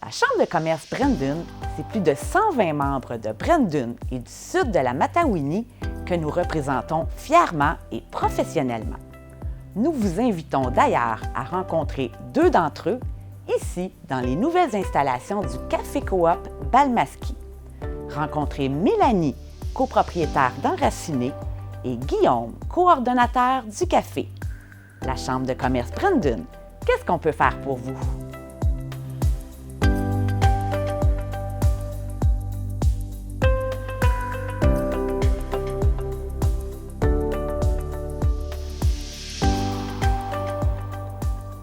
La Chambre de commerce Brandon, c'est plus de 120 membres de Brandon et du sud de la Matawini que nous représentons fièrement et professionnellement. Nous vous invitons d'ailleurs à rencontrer deux d'entre eux ici dans les nouvelles installations du Café Coop Balmaski. Rencontrez Mélanie, copropriétaire d'Enraciné, et Guillaume, coordonnateur du café. La Chambre de commerce Brandon, qu'est-ce qu'on peut faire pour vous?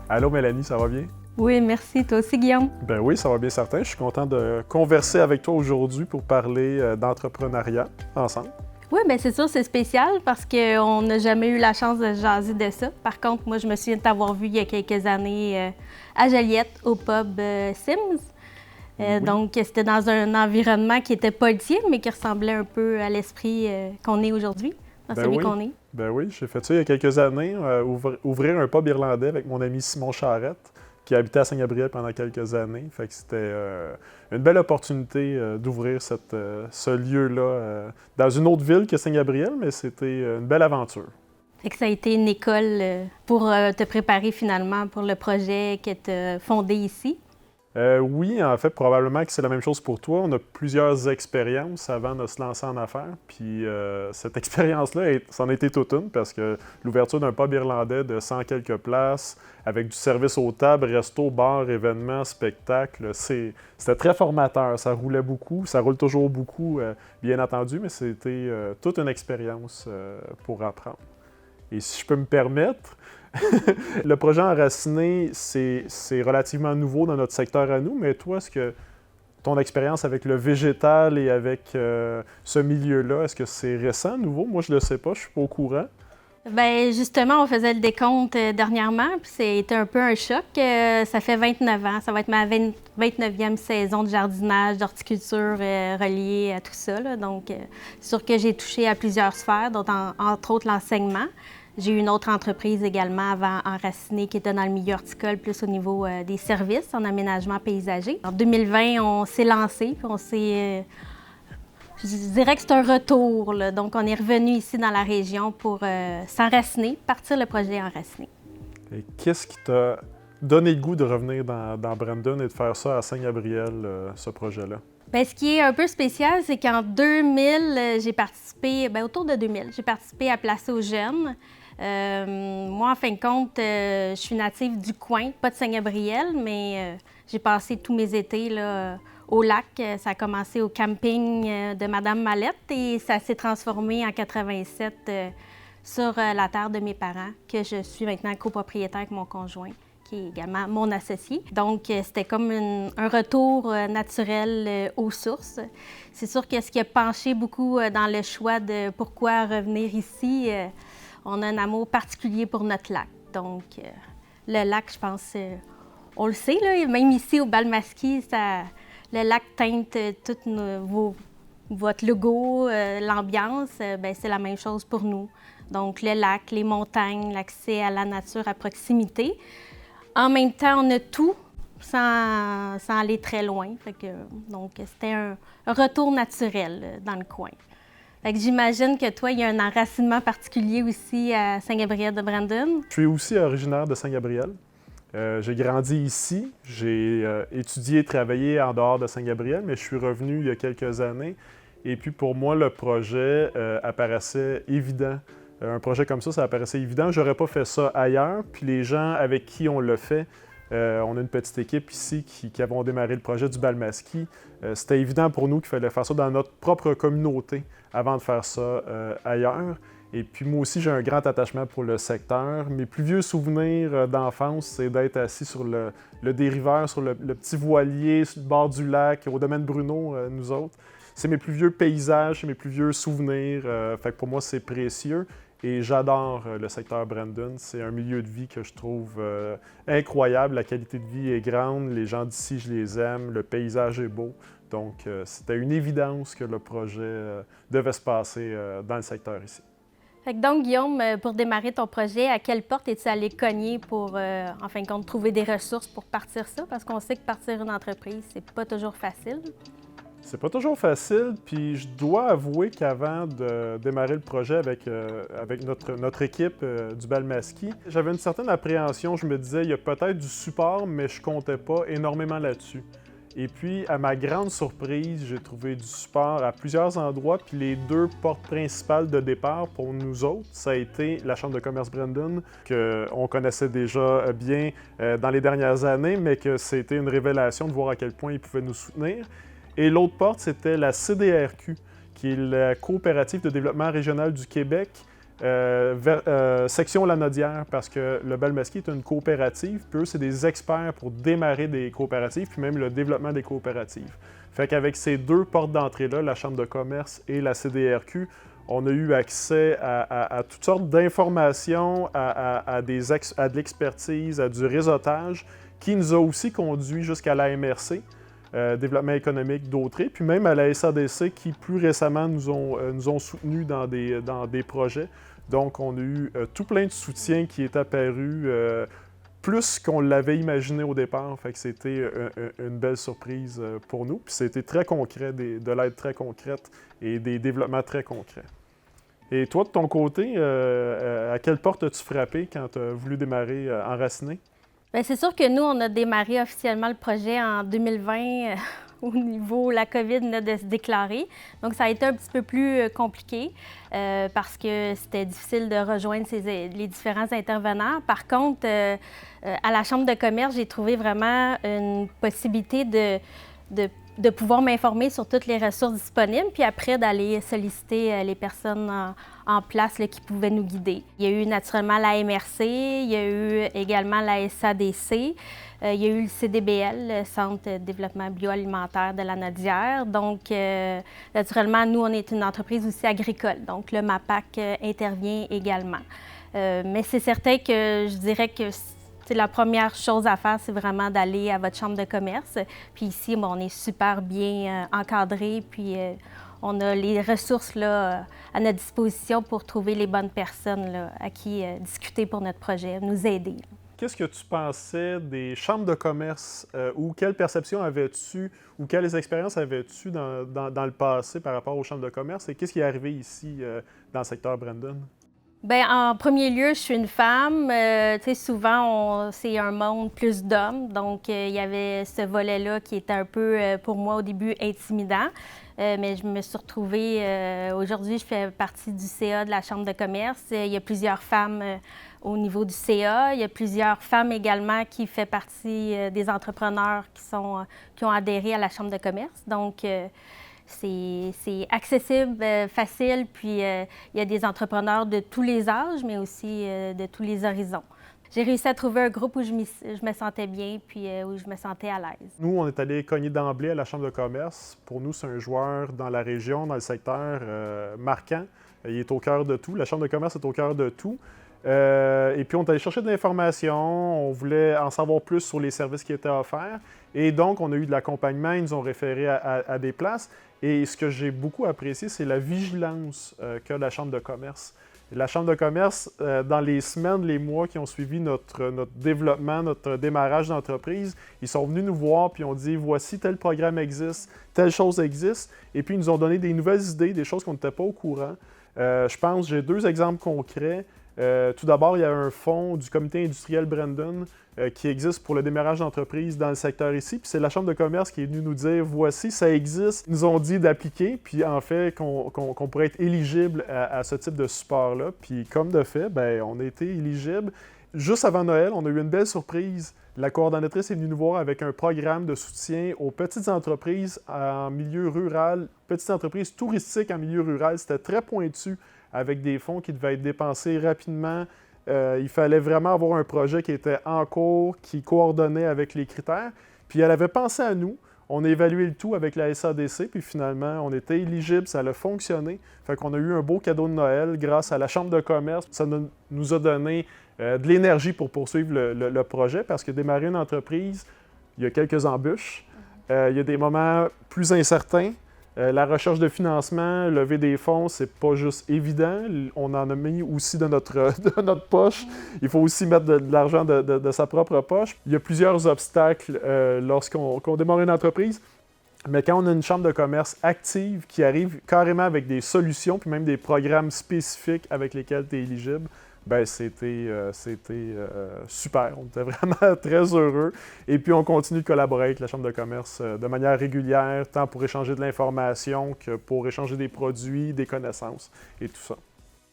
Allô Mélanie, ça va bien? Oui, merci. Toi aussi, Guillaume? Ben oui, ça va bien certain. Je suis content de converser avec toi aujourd'hui pour parler d'entrepreneuriat ensemble. Oui, bien c'est sûr, c'est spécial parce qu'on n'a jamais eu la chance de jaser de ça. Par contre, moi, je me souviens de t'avoir vu il y a quelques années à Joliette, au pub Sims. Oui. Donc, c'était dans un environnement qui n'était pas le tien, mais qui ressemblait un peu à l'esprit qu'on est aujourd'hui, dans celui qu'on est. Ben oui, j'ai fait ça il y a quelques années, ouvrir un pub irlandais avec mon ami Simon Charette, qui habitait à Saint-Gabriel pendant quelques années. Fait que c'était une belle opportunité d'ouvrir ce lieu-là dans une autre ville que Saint-Gabriel, mais c'était une belle aventure. Fait que ça a été une école pour te préparer finalement pour le projet que tu as fondé ici. Oui, en fait, probablement que c'est la même chose pour toi. On a plusieurs expériences avant de se lancer en affaires. Puis cette expérience-là, c'en a été toute une parce que l'ouverture d'un pub irlandais de 100 quelques places, avec du service aux tables, resto, bar, événements, spectacles, c'était très formateur. Ça roulait beaucoup. Ça roule toujours beaucoup, bien entendu, mais c'était toute une expérience pour apprendre. Et si je peux me permettre, le projet Enraciné, c'est relativement nouveau dans notre secteur à nous, mais toi, est-ce que ton expérience avec le végétal et avec ce milieu-là, est-ce que c'est récent, nouveau? Moi, je ne le sais pas, je ne suis pas au courant. Bien, justement, on faisait le décompte dernièrement, puis c'était un peu un choc. Ça fait 29 ans, ça va être ma 29e saison de jardinage, d'horticulture reliée à tout ça. Là. Donc, c'est sûr que j'ai touché à plusieurs sphères, dont entre autres l'enseignement. J'ai eu une autre entreprise également avant Enraciné qui était dans le milieu horticole, plus au niveau des services en aménagement paysager. En 2020, on s'est lancé, puis on s'est... je dirais que c'est un retour, là. Donc, on est revenu ici dans la région pour s'enraciner, partir le projet Enraciné. Et qu'est-ce qui t'a donné le goût de revenir dans Brandon et de faire ça à Saint-Gabriel, ce projet-là? Bien, ce qui est un peu spécial, c'est qu'en 2000, j'ai participé, autour de 2000, j'ai participé à Placer aux jeunes. Moi, en fin de compte, je suis native du coin, pas de Saint-Gabriel, mais j'ai passé tous mes étés là, au lac. Ça a commencé au camping de Madame Mallette et ça s'est transformé en 87 sur la terre de mes parents, que je suis maintenant copropriétaire avec mon conjoint, qui est également mon associé. Donc, c'était comme un retour naturel aux sources. C'est sûr que ce qui a penché beaucoup dans le choix de pourquoi revenir ici, on a un amour particulier pour notre lac. Donc, le lac, je pense, on le sait, là, même ici au Balmaski, le lac teinte tout votre logo, l'ambiance, c'est la même chose pour nous. Donc, le lac, les montagnes, l'accès à la nature à proximité. En même temps, on a tout sans aller très loin. Donc, c'était un retour naturel dans le coin. Fait que j'imagine que toi, il y a un enracinement particulier aussi à Saint-Gabriel de Brandon. Je suis aussi originaire de Saint-Gabriel. J'ai grandi ici. J'ai étudié et travaillé en dehors de Saint-Gabriel, mais je suis revenu il y a quelques années. Et puis, pour moi, le projet apparaissait évident. Un projet comme ça apparaissait évident. J'aurais pas fait ça ailleurs. Puis les gens avec qui on l'a fait, on a une petite équipe ici qui avons démarré le projet du Balmaski. C'était évident pour nous qu'il fallait faire ça dans notre propre communauté avant de faire ça ailleurs. Et puis moi aussi, j'ai un grand attachement pour le secteur. Mes plus vieux souvenirs d'enfance, c'est d'être assis sur le dériveur, sur le petit voilier, sur le bord du lac, au domaine Bruno, nous autres. C'est mes plus vieux paysages, c'est mes plus vieux souvenirs. Fait que pour moi, c'est précieux. Et j'adore le secteur Brandon. C'est un milieu de vie que je trouve incroyable. La qualité de vie est grande. Les gens d'ici, je les aime. Le paysage est beau. Donc, c'était une évidence que le projet devait se passer dans le secteur ici. Fait que donc, Guillaume, pour démarrer ton projet, à quelle porte es-tu allé cogner pour, en fin de compte, trouver des ressources pour partir ça? Parce qu'on sait que partir une entreprise, c'est pas toujours facile. C'est pas toujours facile, puis je dois avouer qu'avant de démarrer le projet avec notre équipe du Balmasquis, j'avais une certaine appréhension. Je me disais, il y a peut-être du support, mais je comptais pas énormément là-dessus. Et puis, à ma grande surprise, j'ai trouvé du support à plusieurs endroits, puis les deux portes principales de départ pour nous autres, ça a été la Chambre de commerce Brandon, qu'on connaissait déjà bien dans les dernières années, mais que c'était une révélation de voir à quel point ils pouvaient nous soutenir. Et l'autre porte, c'était la CDRQ, qui est la Coopérative de développement régional du Québec, section Lanaudière, parce que le Balmasquis est une coopérative, puis eux, c'est des experts pour démarrer des coopératives, puis même le développement des coopératives. Fait qu'avec ces deux portes d'entrée-là, la Chambre de commerce et la CDRQ, on a eu accès à toutes sortes d'informations, à de l'expertise, à du réseautage, qui nous a aussi conduit jusqu'à la MRC, Développement économique d'Autrey, puis même à la SADC qui, plus récemment, nous ont soutenus dans des projets. Donc, on a eu tout plein de soutien qui est apparu plus qu'on l'avait imaginé au départ. Fait que c'était une belle surprise pour nous. Puis c'était très concret, de l'aide très concrète et des développements très concrets. Et toi, de ton côté, à quelle porte as-tu frappé quand tu as voulu démarrer Enraciné? Bien, c'est sûr que nous, on a démarré officiellement le projet en 2020 au niveau où la COVID venait de se déclarer. Donc, ça a été un petit peu plus compliqué parce que c'était difficile de rejoindre les différents intervenants. Par contre, à la Chambre de commerce, j'ai trouvé vraiment une possibilité de pouvoir m'informer sur toutes les ressources disponibles, puis après d'aller solliciter les personnes en place là, qui pouvaient nous guider. Il y a eu naturellement la MRC, il y a eu également la SADC, il y a eu le CDBL, le Centre de développement bioalimentaire de la Lanaudière. Donc, naturellement, nous, on est une entreprise aussi agricole, donc le MAPAC intervient également. Mais c'est certain que je dirais que la première chose à faire, c'est vraiment d'aller à votre chambre de commerce. Puis ici, on est super bien encadré, puis on a les ressources là, à notre disposition pour trouver les bonnes personnes là, à qui discuter pour notre projet, nous aider. Qu'est-ce que tu pensais des chambres de commerce ou quelle perception avais-tu ou quelles expériences avais-tu dans le passé par rapport aux chambres de commerce et qu'est-ce qui est arrivé ici dans le secteur Brandon? Bien, en premier lieu, je suis une femme. Souvent, c'est un monde plus d'hommes. Donc, il y avait ce volet-là qui était un peu, pour moi, au début, intimidant. Mais je me suis retrouvée, aujourd'hui, je fais partie du CA de la Chambre de commerce. Il y a plusieurs femmes au niveau du CA. Il y a plusieurs femmes également qui font partie des entrepreneurs qui ont adhéré à la Chambre de commerce. Donc, c'est accessible, facile, puis il y a des entrepreneurs de tous les âges, mais aussi de tous les horizons. J'ai réussi à trouver un groupe où je me sentais bien, puis où je me sentais à l'aise. Nous, on est allé cogner d'emblée à la Chambre de commerce. Pour nous, c'est un joueur dans la région, dans le secteur marquant. Il est au cœur de tout. La Chambre de commerce est au cœur de tout. Et puis, on est allé chercher de l'information, on voulait en savoir plus sur les services qui étaient offerts. Et donc, on a eu de l'accompagnement, ils nous ont référé à des places. Et ce que j'ai beaucoup apprécié, c'est la vigilance qu'a la Chambre de commerce. La Chambre de commerce, dans les semaines, les mois qui ont suivi notre développement, notre démarrage d'entreprise, ils sont venus nous voir puis ont dit « Voici, tel programme existe, telle chose existe. » Et puis, ils nous ont donné des nouvelles idées, des choses qu'on n'était pas au courant. Je pense, j'ai deux exemples concrets. Tout d'abord, il y a un fonds du comité industriel Brandon qui existe pour le démarrage d'entreprise dans le secteur ici. Puis c'est la Chambre de commerce qui est venue nous dire, voici, ça existe. Ils nous ont dit d'appliquer, puis en fait, qu'on pourrait être éligible à ce type de support-là. Puis comme de fait, bien, on a été éligible. Juste avant Noël, on a eu une belle surprise. La coordonnatrice est venue nous voir avec un programme de soutien aux petites entreprises en milieu rural, petites entreprises touristiques en milieu rural. C'était très pointu, avec des fonds qui devaient être dépensés rapidement. Il fallait vraiment avoir un projet qui était en cours, qui coordonnait avec les critères. Puis elle avait pensé à nous. On a évalué le tout avec la SADC, puis finalement, on était éligible, ça a fonctionné. Fait qu'on a eu un beau cadeau de Noël grâce à la Chambre de commerce. Ça nous a donné de l'énergie pour poursuivre le projet, parce que démarrer une entreprise, il y a quelques embûches. Il y a des moments plus incertains. La recherche de financement, lever des fonds, c'est pas juste évident. On en a mis aussi de notre poche. Il faut aussi mettre de l'argent de sa propre poche. Il y a plusieurs obstacles qu'on démarre une entreprise. Mais quand on a une chambre de commerce active qui arrive carrément avec des solutions, puis même des programmes spécifiques avec lesquels tu es éligible, ben c'était super. On était vraiment très heureux. Et puis, on continue de collaborer avec la Chambre de commerce de manière régulière, tant pour échanger de l'information que pour échanger des produits, des connaissances et tout ça.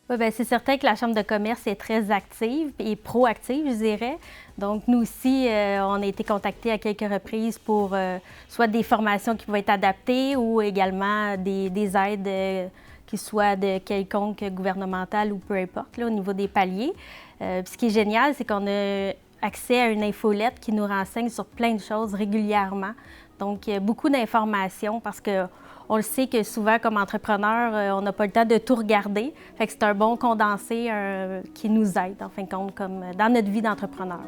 Oui, bien, c'est certain que la Chambre de commerce est très active et proactive, je dirais. Donc, nous aussi, on a été contactés à quelques reprises pour soit des formations qui vont être adaptées ou également des aides qui soient de quelconque gouvernemental ou peu importe, là, au niveau des paliers. Puis ce qui est génial, c'est qu'on a accès à une infolette qui nous renseigne sur plein de choses régulièrement. Donc, il y a beaucoup d'informations parce que on le sait que souvent, comme entrepreneur, on n'a pas le temps de tout regarder. Fait que c'est un bon condensé qui nous aide, en fin de compte, comme dans notre vie d'entrepreneur.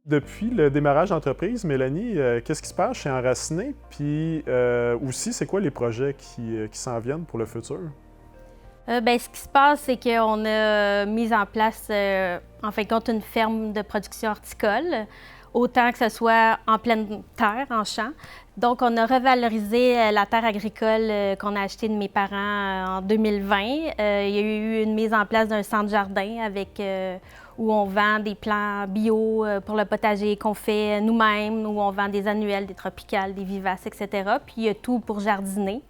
Depuis le démarrage d'entreprise, Mélanie, qu'est-ce qui se passe chez Enraciné? Puis aussi, c'est quoi les projets qui s'en viennent pour le futur? Bien, ce qui se passe, c'est qu'on a mis en place, en fin de compte, une ferme de production horticole, autant que ce soit en pleine terre, en champ. Donc, on a revalorisé la terre agricole qu'on a achetée de mes parents en 2020. Il y a eu une mise en place d'un centre-jardin avec où on vend des plants bio pour le potager qu'on fait nous-mêmes, où on vend des annuelles, des tropicales, des vivaces, etc. Puis il y a tout pour jardiner.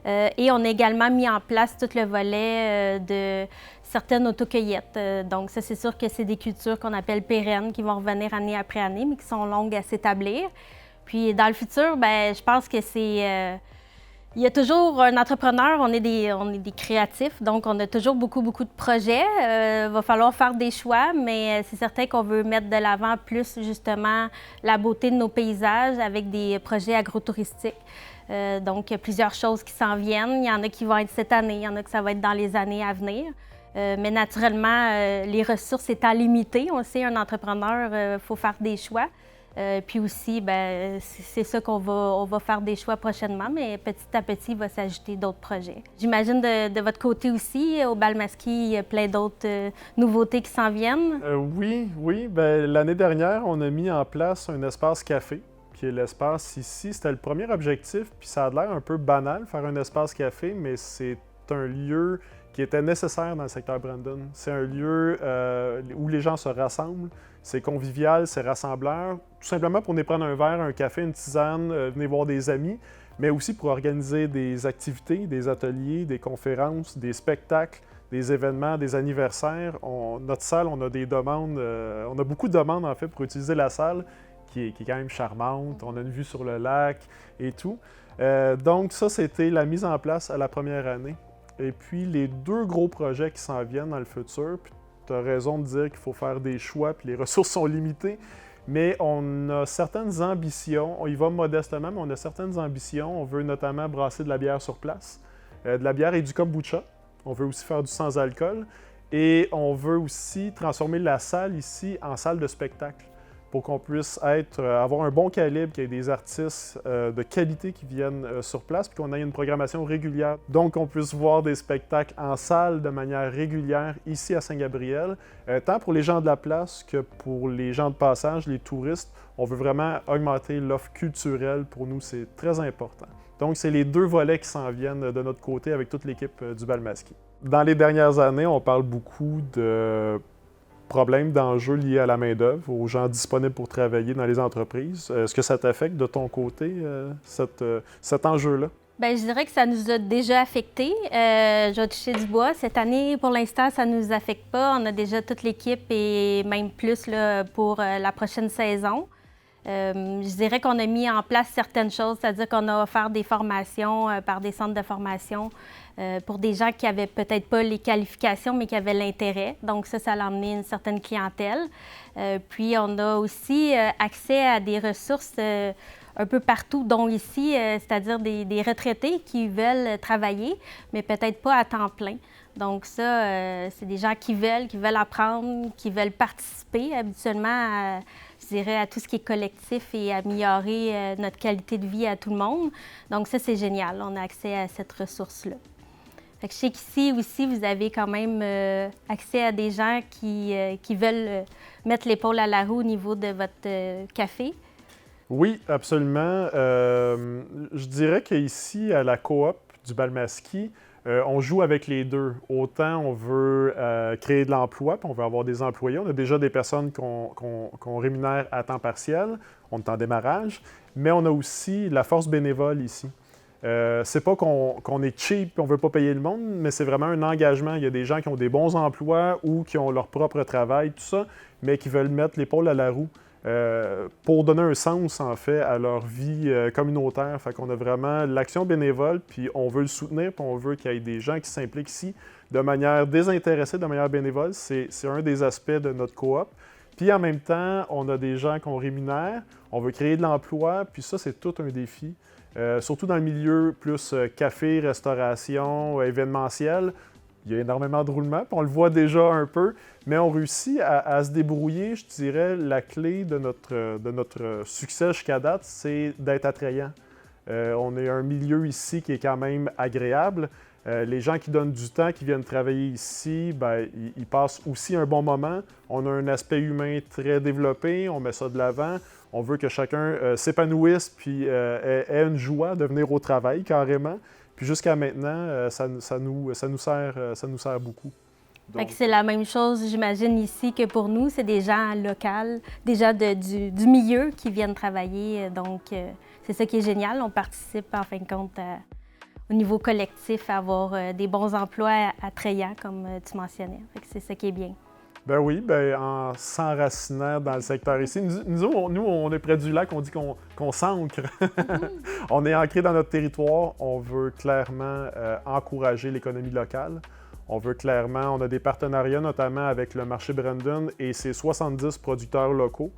Et on a également mis en place tout le volet de certaines autocueillettes. Donc ça, c'est sûr que c'est des cultures qu'on appelle pérennes, qui vont revenir année après année, mais qui sont longues à s'établir. Puis dans le futur, bien, je pense que c'est... il y a toujours un entrepreneur, on est des créatifs, donc on a toujours beaucoup de projets. Il va falloir faire des choix, mais c'est certain qu'on veut mettre de l'avant plus justement la beauté de nos paysages avec des projets agrotouristiques. Donc, il y a plusieurs choses qui s'en viennent. Il y en a qui vont être cette année, il y en a que ça va être dans les années à venir. Mais naturellement, les ressources étant limitées, on sait, un entrepreneur, il faut faire des choix. Puis aussi, bien, c'est ça qu'on va faire des choix prochainement, mais petit à petit, il va s'ajouter d'autres projets. J'imagine de votre côté aussi, au Bal-Masquis, il y a plein d'autres nouveautés qui s'en viennent. Oui. Bien, l'année dernière, on a mis en place un espace café, qui est l'espace ici. C'était le premier objectif, puis ça a l'air un peu banal, faire un espace café, mais c'est un lieu qui était nécessaire dans le secteur Brandon. C'est un lieu où les gens se rassemblent, c'est convivial, c'est rassembleur, tout simplement pour venir prendre un verre, un café, une tisane, venir voir des amis, mais aussi pour organiser des activités, des ateliers, des conférences, des spectacles, des événements, des anniversaires. Notre salle, on a des demandes, on a beaucoup de demandes en fait pour utiliser la salle, qui est quand même charmante. On a une vue sur le lac et tout. Donc ça, c'était la mise en place à la première année. Et puis les deux gros projets qui s'en viennent dans le futur, puis tu as raison de dire qu'il faut faire des choix, puis les ressources sont limitées, mais on a certaines ambitions. On y va modestement, mais on a certaines ambitions. On veut notamment brasser de la bière sur place, de la bière et du kombucha. On veut aussi faire du sans-alcool. Et on veut aussi transformer la salle ici en salle de spectacle, pour qu'on puisse avoir un bon calibre, qu'il y ait des artistes de qualité qui viennent sur place, puis qu'on ait une programmation régulière. Donc, qu'on puisse voir des spectacles en salle de manière régulière ici à Saint-Gabriel, tant pour les gens de la place que pour les gens de passage, les touristes. On veut vraiment augmenter l'offre culturelle. Pour nous, c'est très important. Donc, c'est les deux volets qui s'en viennent de notre côté avec toute l'équipe du Bal-Masquis. Dans les dernières années, on parle beaucoup de problèmes, d'enjeux liés à la main-d'œuvre, aux gens disponibles pour travailler dans les entreprises. Est-ce que ça t'affecte de ton côté, cet enjeu-là? Bien, je dirais que ça nous a déjà affectés. Je vais toucher du bois. Cette année, pour l'instant, ça ne nous affecte pas. On a déjà toute l'équipe et même plus là, pour la prochaine saison. Je dirais qu'on a mis en place certaines choses, c'est-à-dire qu'on a offert des formations par des centres de formation pour des gens qui n'avaient peut-être pas les qualifications, mais qui avaient l'intérêt. Donc ça a amené une certaine clientèle. Puis on a aussi accès à des ressources un peu partout, dont ici, c'est-à-dire des retraités qui veulent travailler, mais peut-être pas à temps plein. Donc ça, c'est des gens qui veulent apprendre, qui veulent participer habituellement à, je dirais, à tout ce qui est collectif et améliorer notre qualité de vie à tout le monde. Donc ça, c'est génial. On a accès à cette ressource-là. Fait que je sais qu'ici aussi, vous avez quand même accès à des gens qui veulent mettre l'épaule à la roue au niveau de votre café. Oui, absolument. Je dirais qu'ici, à la coop du Balmasquis, on joue avec les deux. Autant on veut créer de l'emploi, puis on veut avoir des employés. On a déjà des personnes qu'on rémunère à temps partiel. On est en démarrage. Mais on a aussi la force bénévole ici. C'est pas qu'on est cheap et on veut pas payer le monde, mais c'est vraiment un engagement. Il y a des gens qui ont des bons emplois ou qui ont leur propre travail, tout ça, mais qui veulent mettre l'épaule à la roue pour donner un sens, en fait, à leur vie communautaire. Fait qu'on a vraiment l'action bénévole, puis on veut le soutenir, puis on veut qu'il y ait des gens qui s'impliquent ici de manière désintéressée, de manière bénévole. C'est un des aspects de notre coop. Puis en même temps, on a des gens qu'on rémunère, on veut créer de l'emploi, puis ça, c'est tout un défi. Surtout dans le milieu plus café, restauration, événementiel. Il y a énormément de roulement, puis on le voit déjà un peu, mais on réussit à se débrouiller. Je dirais, la clé de notre succès jusqu'à date, c'est d'être attrayant. On est un milieu ici qui est quand même agréable. Les gens qui donnent du temps, qui viennent travailler ici, bien, ils passent aussi un bon moment. On a un aspect humain très développé, on met ça de l'avant. On veut que chacun s'épanouisse puis ait une joie de venir au travail carrément. Puis jusqu'à maintenant, ça nous sert beaucoup. Donc, c'est la même chose, j'imagine, ici que pour nous. C'est des gens locaux, des gens du milieu qui viennent travailler. Donc, c'est ça qui est génial. On participe, en fin de compte, au niveau collectif, à avoir des bons emplois attrayants, comme tu mentionnais. Fait que c'est ça qui est bien. Ben oui, en s'enracinant dans le secteur ici. Nous, on est près du lac, on dit qu'on s'ancre. On est ancré dans notre territoire. On veut clairement encourager l'économie locale. On veut clairement, on a des partenariats notamment avec le marché Brandon et ses 70 producteurs locaux.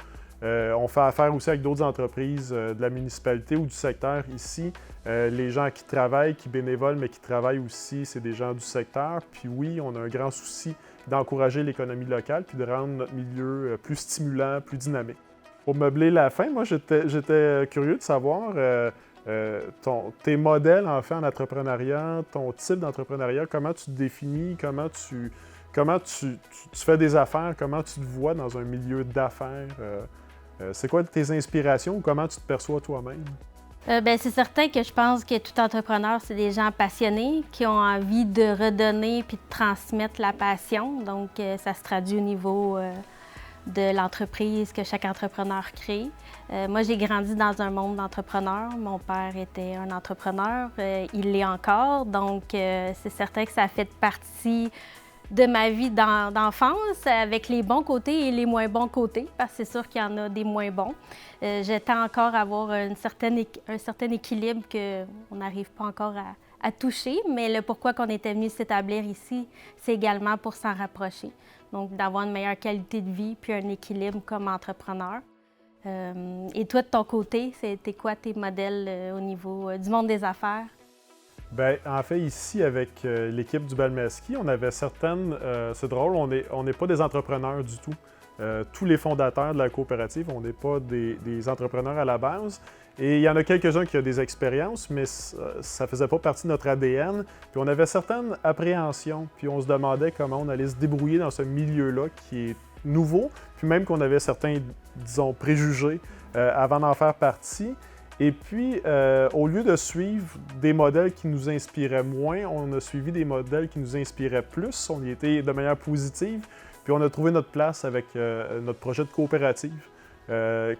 On fait affaire aussi avec d'autres entreprises de la municipalité ou du secteur ici. Les gens qui travaillent, qui bénévolent, mais qui travaillent aussi, c'est des gens du secteur. Puis oui, on a un grand souci d'encourager l'économie locale puis de rendre notre milieu plus stimulant, plus dynamique. Pour meubler la fin, moi, j'étais curieux de savoir tes modèles en fait en entrepreneuriat, ton type d'entrepreneuriat, comment tu te définis, comment tu fais des affaires, comment tu te vois dans un milieu d'affaires. C'est quoi tes inspirations ou comment tu te perçois toi-même? C'est certain que je pense que tout entrepreneur, c'est des gens passionnés qui ont envie de redonner puis de transmettre la passion. Donc, ça se traduit au niveau de l'entreprise que chaque entrepreneur crée. Moi, j'ai grandi dans un monde d'entrepreneurs. Mon père était un entrepreneur, il l'est encore. Donc, c'est certain que ça fait partie de ma vie d'enfance, avec les bons côtés et les moins bons côtés, parce que c'est sûr qu'il y en a des moins bons. J'attends encore à avoir un certain équilibre qu'on n'arrive pas encore à toucher, mais le pourquoi qu'on était venu s'établir ici, c'est également pour s'en rapprocher. Donc, d'avoir une meilleure qualité de vie puis un équilibre comme entrepreneur. Et toi, de ton côté, c'était quoi tes modèles au niveau du monde des affaires? Bien, en fait, ici, avec l'équipe du Balmasquis, on avait certaines... c'est drôle, on n'est pas des entrepreneurs du tout. Tous les fondateurs de la coopérative, on n'est pas des entrepreneurs à la base. Et il y en a quelques-uns qui ont des expériences, mais ça ne faisait pas partie de notre ADN. Puis on avait certaines appréhensions, puis on se demandait comment on allait se débrouiller dans ce milieu-là qui est nouveau, puis même qu'on avait certains, disons, préjugés avant d'en faire partie. Et puis, au lieu de suivre des modèles qui nous inspiraient moins, on a suivi des modèles qui nous inspiraient plus. On y était de manière positive. Puis on a trouvé notre place avec notre projet de coopérative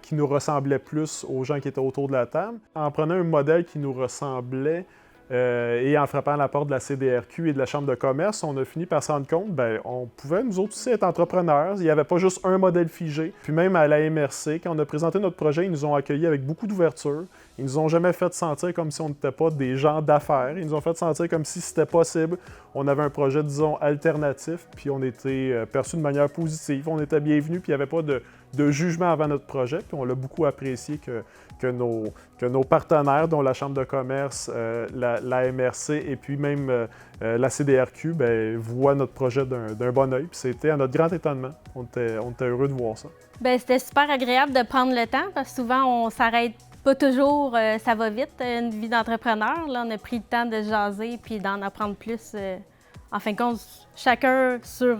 qui nous ressemblait plus aux gens qui étaient autour de la table. En prenant un modèle qui nous ressemblait et en frappant la porte de la CDRQ et de la Chambre de commerce, on a fini par se rendre compte on pouvait nous autres aussi être entrepreneurs. Il n'y avait pas juste un modèle figé. Puis même à la MRC, quand on a présenté notre projet, ils nous ont accueillis avec beaucoup d'ouverture. Ils nous ont jamais fait sentir comme si on n'était pas des gens d'affaires. Ils nous ont fait sentir comme si c'était possible. On avait un projet, disons, alternatif, puis on était perçus de manière positive. On était bienvenus, puis il n'y avait pas de jugement avant notre projet. Puis on l'a beaucoup apprécié que nos partenaires, dont la Chambre de commerce, la MRC et puis même la CDRQ, bien, voient notre projet d'un bon œil. Puis c'était à notre grand étonnement. On était heureux de voir ça. Bien, c'était super agréable de prendre le temps parce que souvent, on s'arrête pas toujours, ça va vite, une vie d'entrepreneur. Là, on a pris le temps de jaser puis d'en apprendre plus. En fin de compte, chacun sur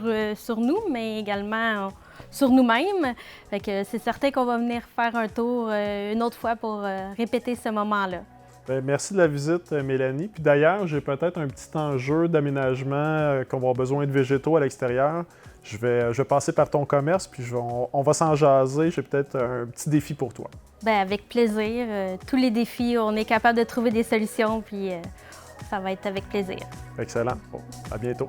nous, mais également sur nous-mêmes. Fait que c'est certain qu'on va venir faire un tour une autre fois pour répéter ce moment-là. Bien, merci de la visite, Mélanie. Puis d'ailleurs, j'ai peut-être un petit enjeu d'aménagement qu'on va avoir besoin de végétaux à l'extérieur. Je vais passer par ton commerce, puis on va s'en jaser. J'ai peut-être un petit défi pour toi. Bien, avec plaisir. Tous les défis, on est capable de trouver des solutions, puis ça va être avec plaisir. Excellent. Bon, à bientôt.